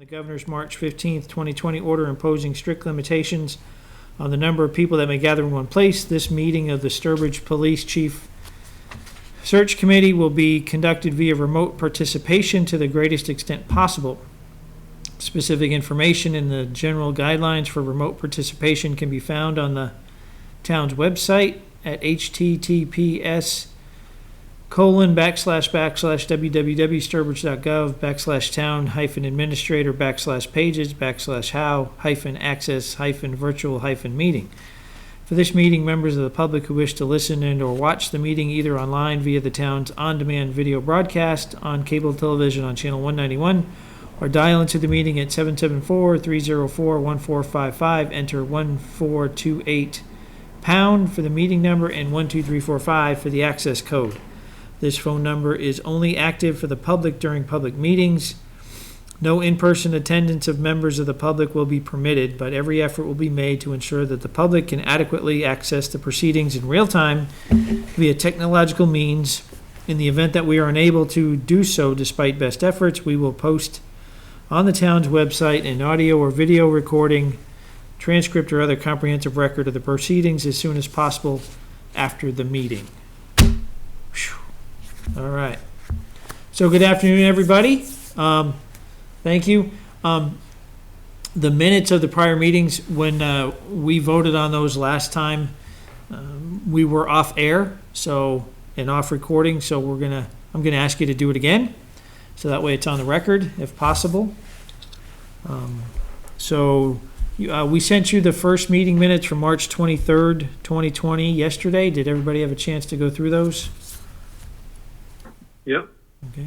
The governor's March 15th, 2020 order imposing strict limitations on the number of people that may gather in one place. This meeting of the Sturbridge Police Chief Search Committee will be conducted via remote participation to the greatest extent possible. Specific information in the general guidelines for remote participation can be found on the town's website at https://www.sturbridge.gov/town-administrator/how-access-virtual-meeting. For this meeting, members of the public who wish to listen and or watch the meeting either online via the town's on-demand video broadcast on cable television on channel 191 or dial into the meeting at 774-304-1455, enter 1428 pound for the meeting number and 12345 for the access code. This phone number is only active for the public during public meetings. No in-person attendance of members of the public will be permitted, but every effort will be made to ensure that the public can adequately access the proceedings in real time via technological means. In the event that we are unable to do so despite best efforts, we will post on the town's website an audio or video recording, transcript, or other comprehensive record of the proceedings as soon as possible after the meeting. Whew. All right. So good afternoon, everybody. Thank you. The minutes of the prior meetings, when we voted on those last time, we were off air, and off recording, so I'm gonna ask you to do it again, so that way it's on the record, if possible. We sent you the first meeting minutes from March 23rd, 2020 yesterday. Did everybody have a chance to go through those? Yep. Okay.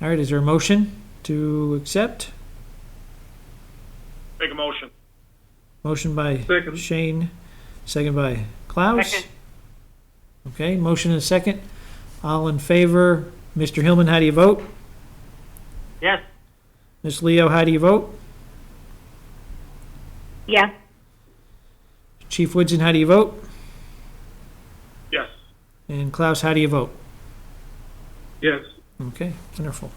All right, is there a motion to accept? Make a motion. Motion by Second. Shane, second by Klaus. Second. Okay, motion and a second. All in favor. Mr. Hillman, how do you vote? Yes. Ms. Leo, how do you vote? Yes. Chief Woodson, how do you vote? Yes. And Klaus, how do you vote? Yes. Okay, wonderful.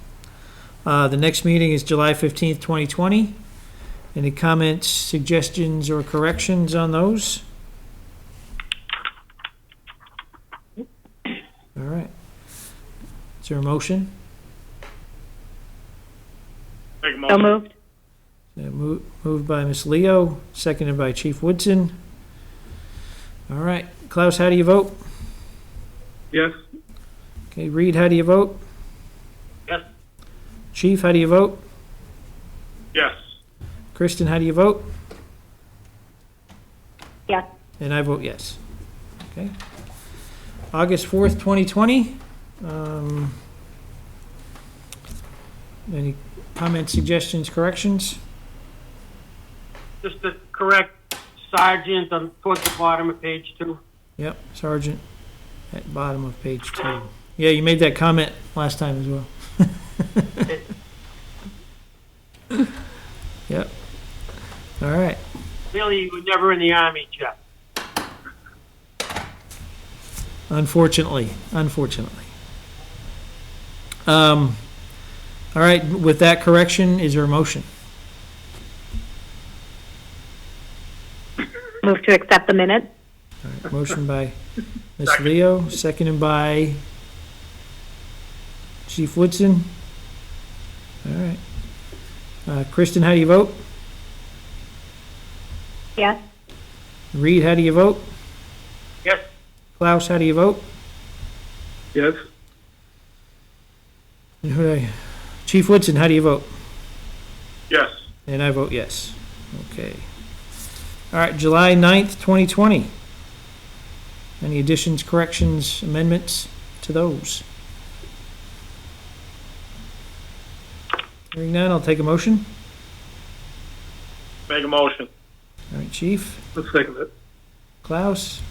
The next meeting is July 15th, 2020. Any comments, suggestions, or corrections on those? All right. Is there a motion? Make a So motion. moved. Moved by Ms. Leo, seconded by Chief Woodson. All right. Klaus, how do you vote? Yes. Okay, Reed, how do you vote? Yes. Chief, how do you vote? Yes. Kristen, how do you vote? Yes. And I vote yes. Okay. August 4th, 2020. Any comments, suggestions, corrections? Just to correct Sergeant towards the bottom of page 2. Yep, Sergeant at bottom of page 2. Yeah, you made that comment last time as well. Yep. All right. Really, you were never in the Army, Jeff. Unfortunately. All right, with that correction, is there a motion? Move to accept the minutes. All right, motion by Ms. Leo, seconded by Chief Woodson. All right. Kristen, how do you vote? Yes. Reed, how do you vote? Yes. Klaus, how do you vote? Yes. And Chief Woodson, how do you vote? Yes. And I vote yes. Okay. All right, July 9th, 2020. Any additions, corrections, amendments to those? Hearing none, I'll take a motion. Make a motion. All right, Chief. Let's second it. Klaus,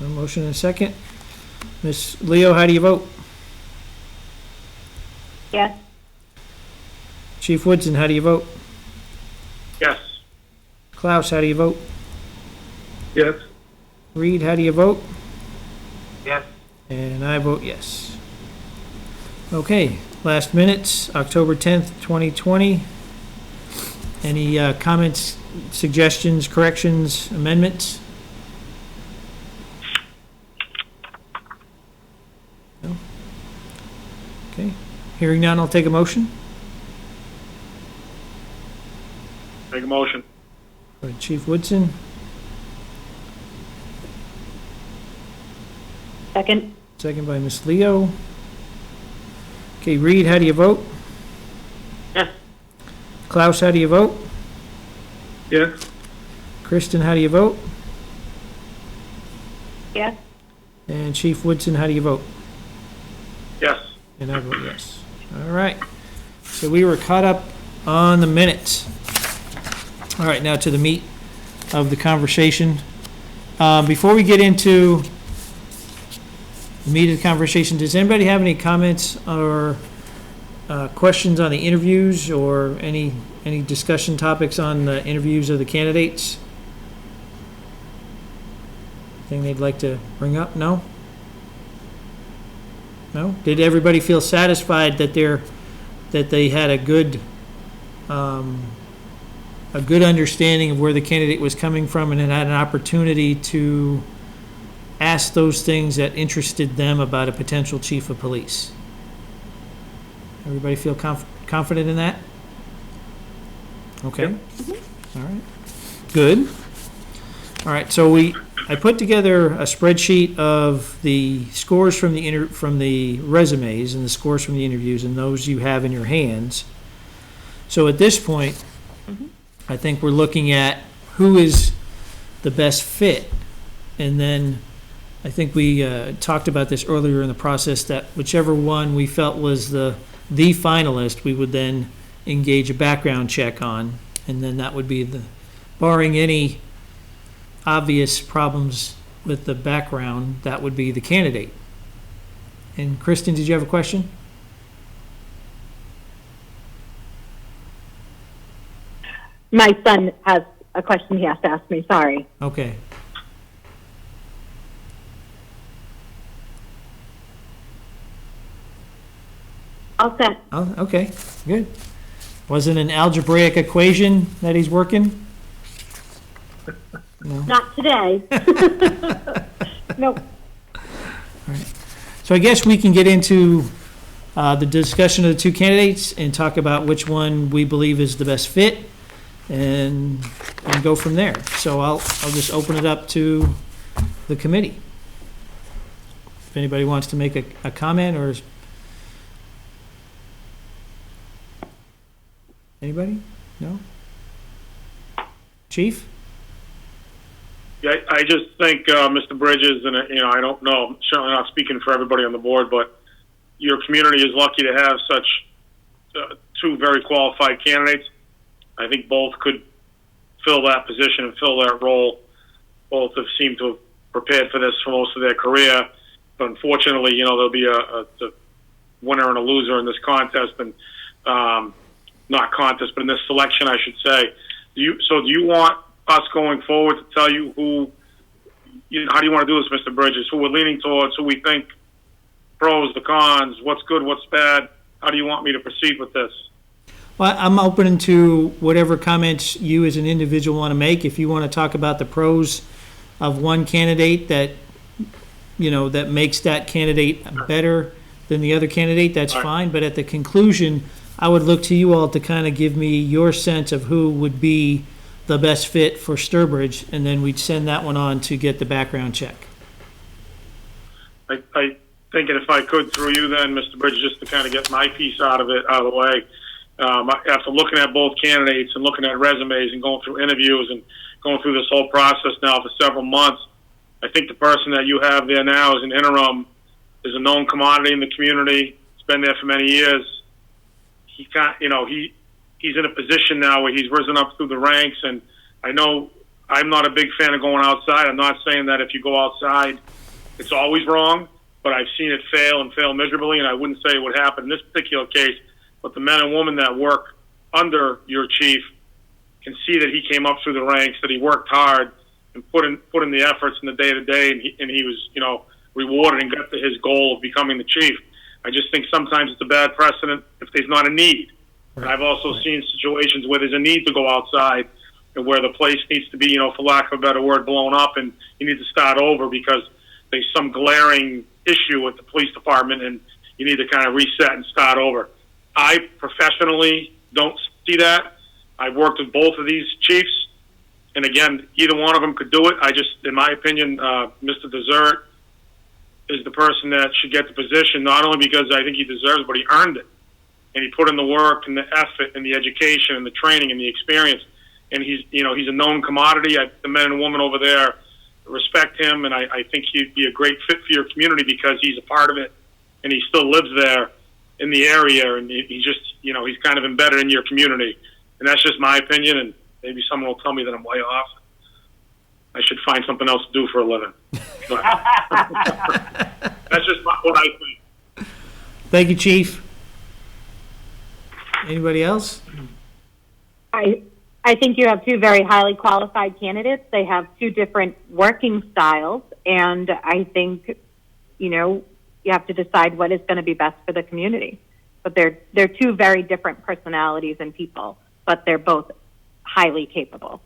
a motion and a second. Ms. Leo, how do you vote? Yes. Chief Woodson, how do you vote? Yes. Klaus, how do you vote? Yes. Reed, how do you vote? Yes. And I vote yes. Okay, last minutes, October 10th, 2020. Any comments, suggestions, corrections, amendments? No? Okay. Hearing none, I'll take a motion. Make a motion. Chief Woodson, Second. second by Ms. Leo. Okay, Reed, how do you vote? Yes. Klaus, how do you vote? Yes. Kristen, how do you vote? Yes. And Chief Woodson, how do you vote? Yes. And I vote yes. All right. So we were caught up on the minutes. All right, now to the meat of the conversation. Before we get into the meat of the conversation, does anybody have any comments or questions on the interviews or any discussion topics on the interviews of the candidates? Anything they'd like to bring up? No? No? Did everybody feel satisfied that they had a good understanding of where the candidate was coming from and had an opportunity to ask those things that interested them about a potential chief of police? Everybody feel confident in that? Okay. All right. Good. All right, so I put together a spreadsheet of the scores from the resumes and the scores from the interviews, and those you have in your hands. So at this point, I think we're looking at who is the best fit. And then I think we talked about this earlier in the process, that whichever one we felt was the finalist, we would then engage a background check on. And then that would be barring any obvious problems with the background, that would be the candidate. And Kristen, did you have a question? My son has a question he has to ask me. Sorry. Okay. All set. Oh, okay, good. Wasn't an algebraic equation that he's working? No. Not today. Nope. So I guess we can get into the discussion of the two candidates and talk about which one we believe is the best fit, and go from there. So I'll just open it up to the committee. If anybody wants to make a comment, or anybody? No? Chief? Yeah, I just think, Mr. Bridges, and, I don't know, I'm certainly not speaking for everybody on the board, but your community is lucky to have such two very qualified candidates. I think both could fill that position and fill that role. Both have seemed to have prepared for this for most of their career. But unfortunately, there'll be a winner and a loser in this contest, and not contest, but in this selection, I should say. Do you want us going forward to tell you who, how do you want to do this, Mr. Bridges? Who we're leaning towards, who we think, pros, the cons, what's good, what's bad? How do you want me to proceed with this? Well, I'm open to whatever comments you as an individual want to make. If you want to talk about the pros of one candidate that makes that candidate better than the other candidate, that's fine. But at the conclusion, I would look to you all to kind of give me your sense of who would be the best fit for Sturbridge, and then we'd send that one on to get the background check. I think if I could, through you then, Mr. Bridges, just to kind of get my piece out of the way, after looking at both candidates and looking at resumes and going through interviews and going through this whole process now for several months, I think the person that you have there now as an interim is a known commodity in the community. He's been there for many years. He's in a position now where he's risen up through the ranks, and I know I'm not a big fan of going outside. I'm not saying that if you go outside, it's always wrong, but I've seen it fail and fail miserably, and I wouldn't say it would happen in this particular case, but the men and women that work under your chief can see that he came up through the ranks, that he worked hard and put in the efforts in the day-to-day, and he was, rewarded and got to his goal of becoming the chief. I just think sometimes it's a bad precedent if there's not a need. And I've also seen situations where there's a need to go outside and where the place needs to be, for lack of a better word, blown up, and you need to start over because there's some glaring issue with the police department and you need to kind of reset and start over. I professionally don't see that. I've worked with both of these chiefs, and again, either one of them could do it. I just, in my opinion, Mr. Desert is the person that should get the position, not only because I think he deserves it, but he earned it. And he put in the work and the effort and the education and the training and the experience. And he's a known commodity. The men and women over there respect him, and I think he'd be a great fit for your community because he's a part of it, and he still lives there in the area, and he's just, he's kind of embedded in your community. And that's just my opinion, and maybe someone will tell me that I'm way off. I should find something else to do for a living. But that's just what I think. Thank you, Chief. Anybody else? I think you have two very highly qualified candidates. They have two different working styles, and I think, you have to decide what is going to be best for the community. But they're two very different personalities and people, but they're both highly capable.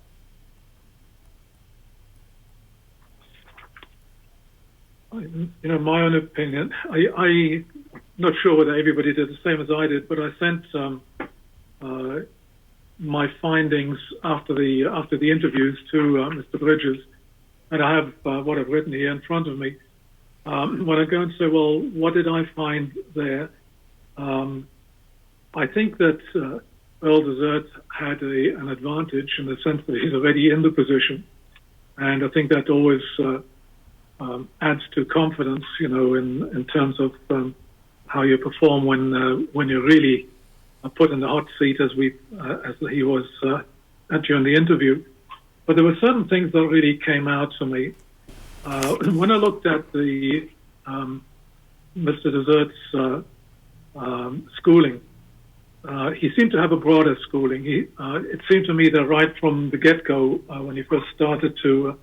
My own opinion, I'm not sure whether everybody did the same as I did, but I sent my findings after the interviews to Mr. Bridges, and I have what I've written here in front of me. When I go and say, well, what did I find there? I think that Earl Desert had an advantage in the sense that he's already in the position, and I think that always adds to confidence, in terms of how you perform when you're really put in the hot seat as he was during the interview. But there were certain things that really came out to me when I looked at the Mr. Desert's schooling. He seemed to have a broader schooling. It seemed to me that right from the get-go, when he first started to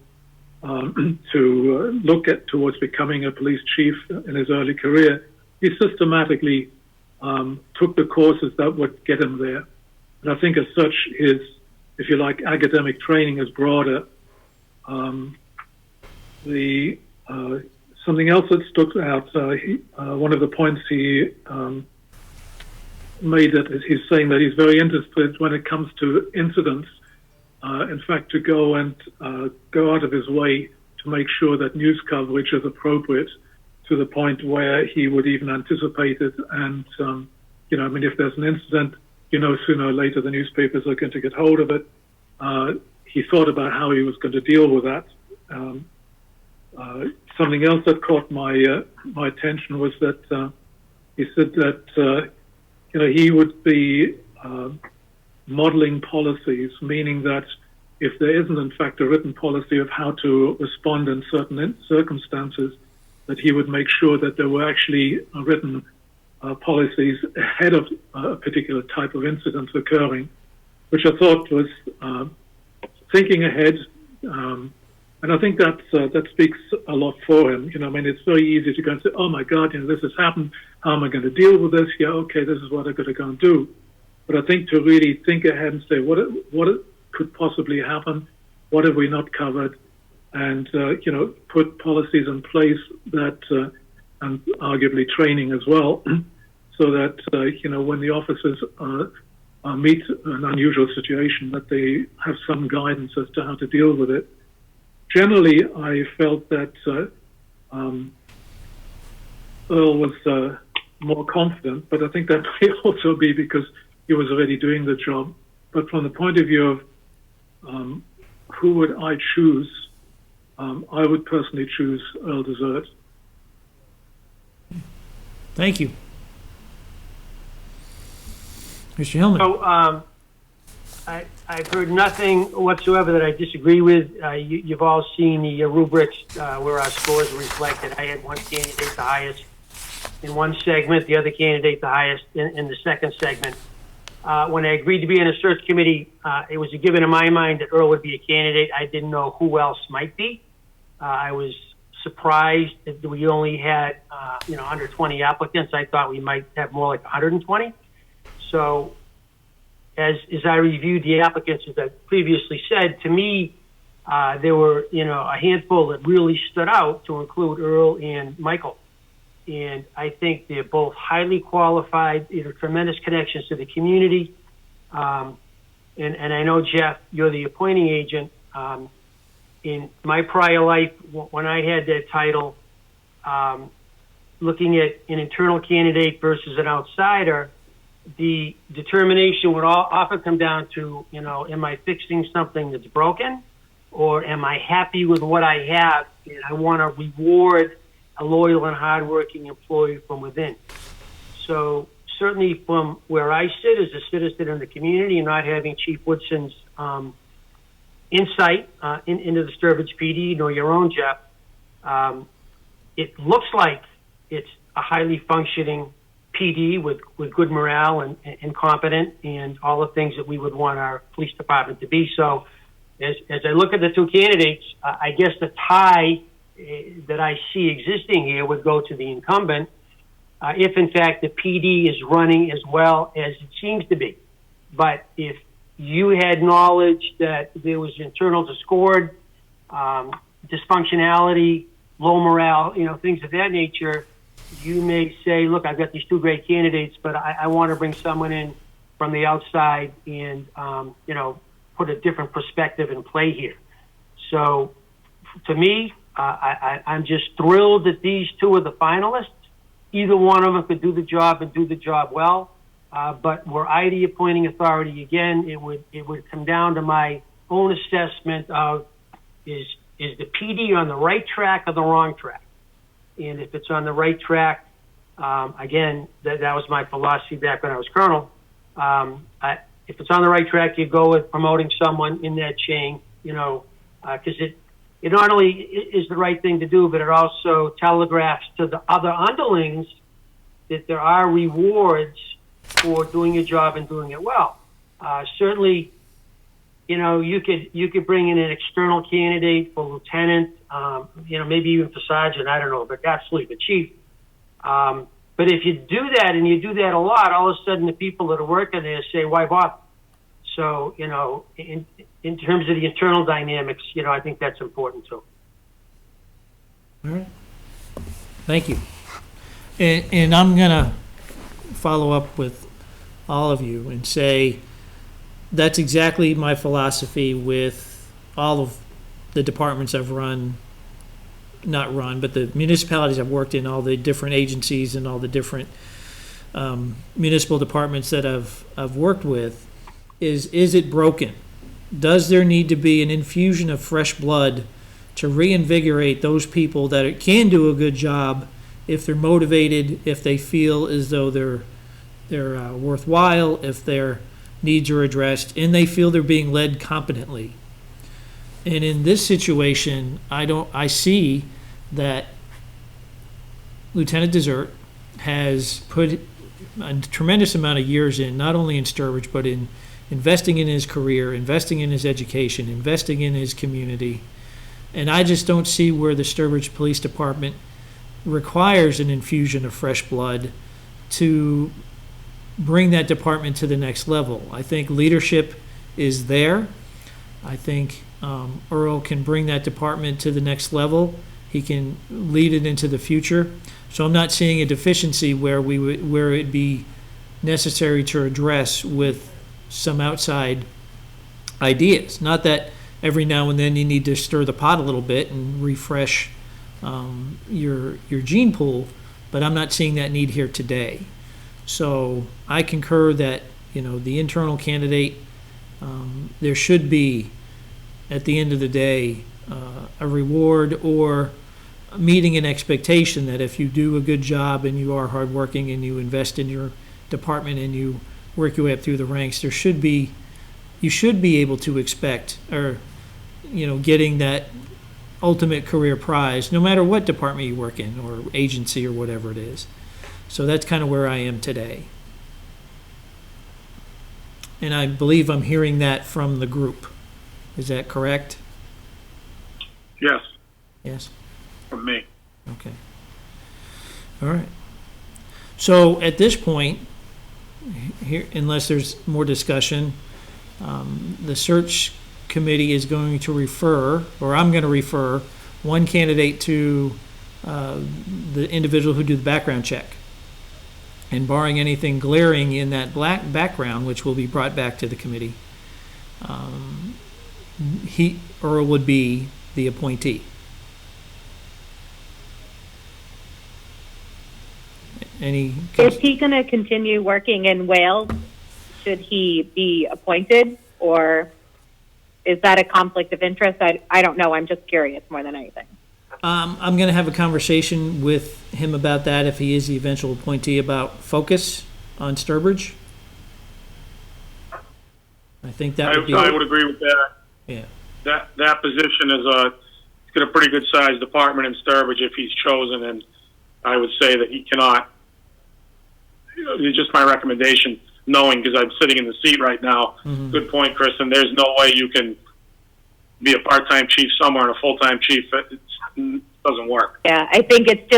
look towards becoming a police chief in his early career, he systematically took the courses that would get him there. And I think as such, his, if you like, academic training is broader. Something else that stuck out, one of the points he made that is he's saying that he's very interested when it comes to incidents, in fact, to go out of his way to make sure that news coverage is appropriate to the point where he would even anticipate it. And, if there's an incident, sooner or later the newspapers are going to get hold of it. He thought about how he was going to deal with that. Something else that caught my attention was that he said that, he would be modeling policies, meaning that if there isn't, in fact, a written policy of how to respond in certain circumstances, that he would make sure that there were actually written policies ahead of a particular type of incident occurring, which I thought was thinking ahead. And I think that speaks a lot for him. It's very easy to go and say, oh my God, this has happened. How am I going to deal with this? Yeah, okay, this is what I'm going to go and do. But I think to really think ahead and say, what could possibly happen? What have we not covered? And, put policies in place that, and arguably training as well, so that, when the officers meet an unusual situation, that they have some guidance as to how to deal with it. Generally, I felt that Earl was more confident, but I think that may also be because he was already doing the job. But from the point of view of who would I choose, I would personally choose Earl Desert. Thank you. Mr. Hillman. So I've heard nothing whatsoever that I disagree with. You've all seen the rubrics where our scores are reflected. I had one candidate the highest in one segment, the other candidate the highest in the second segment. When I agreed to be on a search committee, it was a given in my mind that Earl would be a candidate. I didn't know who else might be. I was surprised that we only had, 120 applicants. I thought we might have more like 120. So as I reviewed the applicants, as I previously said, to me, there were, a handful that really stood out, to include Earl and Michael. And I think they're both highly qualified, tremendous connections to the community. And I know, Jeff, you're the appointing agent. In my prior life, when I had that title, looking at an internal candidate versus an outsider, the determination would often come down to, am I fixing something that's broken, or am I happy with what I have and I want to reward a loyal and hardworking employee from within? So certainly from where I sit as a citizen in the community and not having Chief Woodson's insight into the Sturbridge PD, nor your own, Jeff, it looks like it's a highly functioning PD with good morale and competent and all the things that we would want our police department to be. So as I look at the two candidates, I guess the tie that I see existing here would go to the incumbent, if in fact the PD is running as well as it seems to be. But if you had knowledge that there was internal discord, dysfunctionality, low morale, things of that nature, you may say, look, I've got these two great candidates, but I want to bring someone in from the outside and, put a different perspective in play here. So to me, I'm just thrilled that these two are the finalists. Either one of them could do the job and do the job well. But were I the appointing authority again, it would come down to my own assessment of is the PD on the right track or the wrong track? And if it's on the right track, again, that was my philosophy back when I was colonel. If it's on the right track, you go with promoting someone in that chain, because it not only is the right thing to do, but it also telegraphs to the other underlings that there are rewards for doing your job and doing it well. Certainly, you could bring in an external candidate for lieutenant, maybe even for sergeant, I don't know, but absolutely the chief. But if you do that and you do that a lot, all of a sudden the people that are working there say, why bother? So, in terms of the internal dynamics, I think that's important too. All right. Thank you. And I'm going to follow up with all of you and say that's exactly my philosophy with all of the departments I've but the municipalities I've worked in, all the different agencies and all the different municipal departments that I've worked with. Is it broken? Does there need to be an infusion of fresh blood to reinvigorate those people that can do a good job if they're motivated, if they feel as though they're worthwhile, if their needs are addressed, and they feel they're being led competently? And in this situation, I see that Lieutenant Desert has put a tremendous amount of years in, not only in Sturbridge, but in investing in his career, investing in his education, investing in his community. And I just don't see where the Sturbridge Police Department requires an infusion of fresh blood to bring that department to the next level. I think leadership is there. I think Earl can bring that department to the next level. He can lead it into the future. So I'm not seeing a deficiency where it'd be necessary to address with some outside ideas. Not that every now and then you need to stir the pot a little bit and refresh your gene pool, but I'm not seeing that need here today. So I concur that the internal candidate, there should be, at the end of the day, a reward or meeting an expectation that if you do a good job and you are hardworking and you invest in your department and you work your way up through the ranks, you should be able to expect, or getting that ultimate career prize, no matter what department you work in or agency or whatever it is. So that's kind of where I am today. And I believe I'm hearing that from the group. Is that correct? Yes, Yes? from me. Okay. All right. So at this point, here, unless there's more discussion, the search committee is going to refer, or I'm going to refer, one candidate to the individual who did the background check. And barring anything glaring in that black background, which will be brought back to the committee, Earl would be the appointee. Any? Is he going to continue working in Wales? Should he be appointed, or is that a conflict of interest? I don't know. I'm just curious more than anything. I'm going to have a conversation with him about that if he is the eventual appointee, about focus on Sturbridge. I think that would be. I would agree with that. Yeah. That position is it's got a pretty good sized department in Sturbridge if he's chosen, and I would say that he cannot. It's just my recommendation, knowing, because I'm sitting in the seat right now. Mm-hmm. Good point, Kristen. There's no way you can be a part-time chief somewhere and a full-time chief. It doesn't work. Yeah, I think it's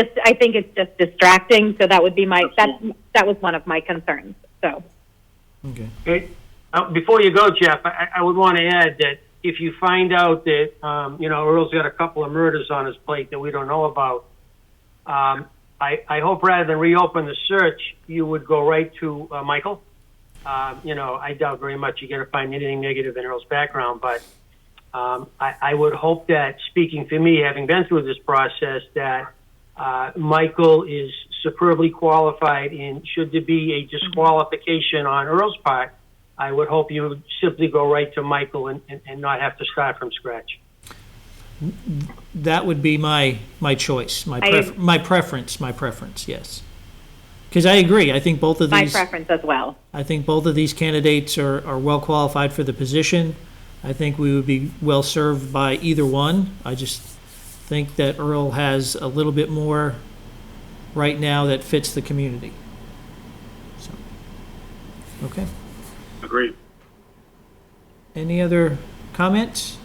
just distracting. So that would be that was one of my concerns. So. Okay. Okay. Before you go, Jeff, I would want to add that if you find out that, Earl's got a couple of murders on his plate that we don't know about, I hope rather than reopen the search, you would go right to Michael. I doubt very much you're going to find anything negative in Earl's background, but I would hope that, speaking for me, having been through this process, that Michael is superbly qualified, and should there be a disqualification on Earl's part, I would hope you would simply go right to Michael and not have to start from scratch. That would be my choice, my preference, yes. Because I agree. I think both of My these. preference as well. I think both of these candidates are well qualified for the position. I think we would be well served by either one. I just think that Earl has a little bit more right now that fits the community. So, okay. Agreed. Any other comments?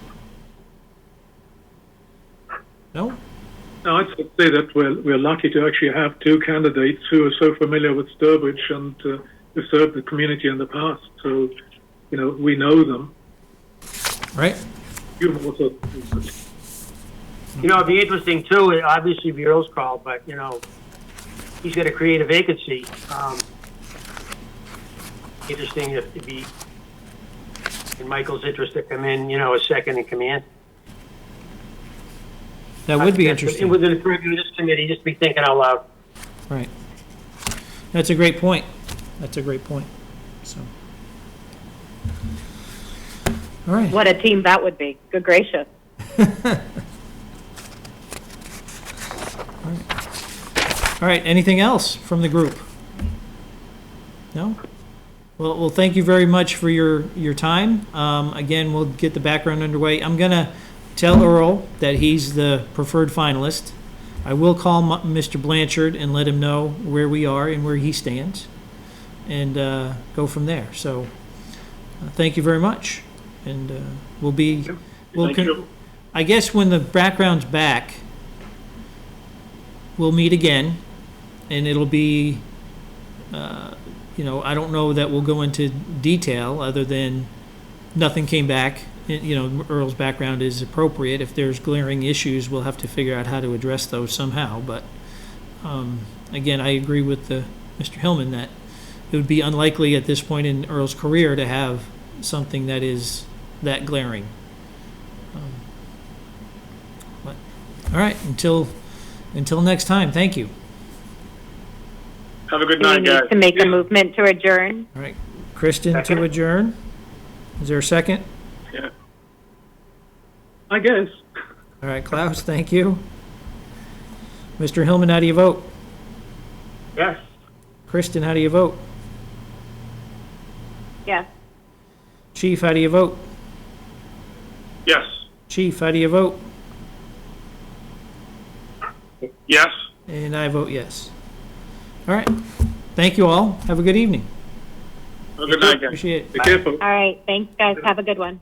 No? No, I'd say that we're lucky to actually have two candidates who are so familiar with Sturbridge and who served the community in the past. So, we know them. Right? You also. It'd be interesting too. It obviously be Earl's call, but he's got to create a vacancy. Interesting if it'd be in Michael's interest to come in, a second in command. That would be interesting. Within the purview of this committee, just be thinking out loud. Right. That's a great point. So. All right. What a team that would be. Good gracious. All right. Anything else from the group? No? Well, thank you very much for your time. Again, we'll get the background underway. I'm going to tell Earl that he's the preferred finalist. I will call Mr. Blanchard and let him know where we are and where he stands, and go from there. So, thank you very much, and Thank you. I guess when the background's back, we'll meet again, and it'll be, I don't know that we'll go into detail other than nothing came back. Earl's background is appropriate. If there's glaring issues, we'll have to figure out how to address those somehow. But again, I agree with Mr. Hillman that it would be unlikely at this point in Earl's career to have something that is that glaring. But all right, until next time. Thank you. Have a good Do we night, need guys. to make a movement to adjourn? All right, Kristen, Second. to adjourn. Is there a second? Yeah. I guess. All right, Klaus, thank you. Mr. Hillman, how do you vote? Yes. Kristen, how do you vote? Yes. Chief, how do you vote? Yes. Chief, how do you vote? Yes. And I vote yes. All right. Thank you all. Have a good evening. Have a good night, guys. Appreciate it. Be careful. All right. Thanks, guys. Have a good one.